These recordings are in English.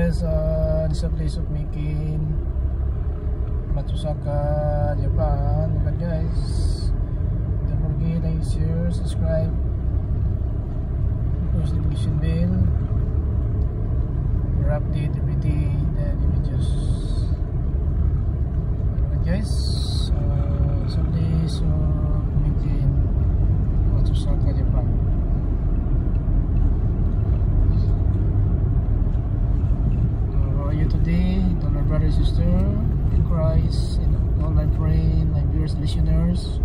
guys, this is a place of making Matsusaka, Japan. But guys, don't forget to like, share, subscribe, push the notification bell for update every day the videos. But guys, this is a place of making Matsusaka, Japan. Today, to my brother and sister in Christ, and all my friends, my viewers, listeners,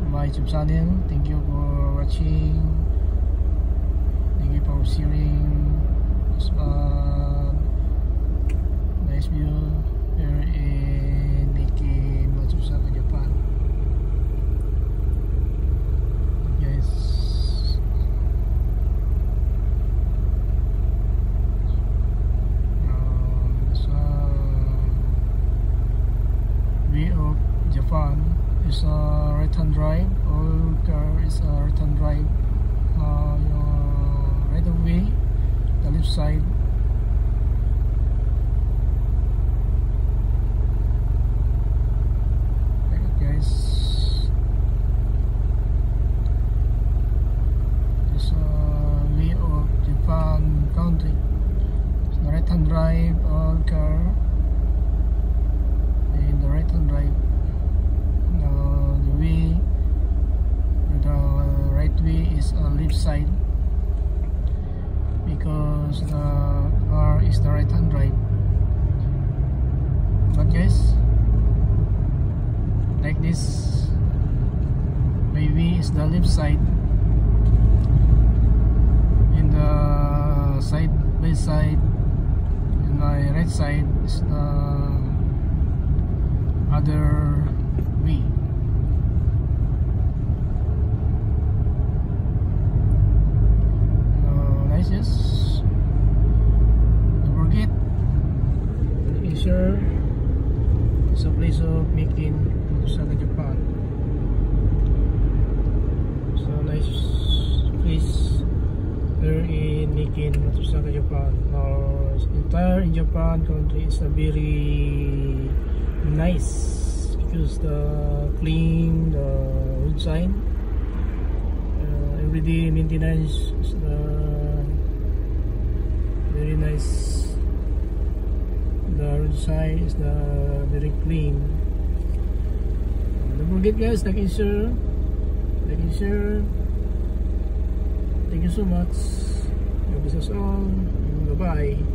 my YouTube channel. Thank you for watching. Thank you for sharing this nice view here in making Matsusaka, Japan. Yes. Japan is a right-hand drive. All car is a right-hand drive. Right away, the left side. Okay, guys. This way of Japan country. It's the right-hand drive. All car in the right-hand drive. The right way is on left side because the car is the right hand drive. But guys, like this, my way is the left side, in the side by side, in my right side is the other way. Yes. Don't forget, Asia is a place of making Matsusaka, Japan. So nice place here in making Matsusaka, Japan. Entire in Japan country is a very nice because the clean, the road sign, everyday maintenance is very nice. The road side is very clean. Don't forget guys, like and share. Thank you so much. God bless us all. Bye bye.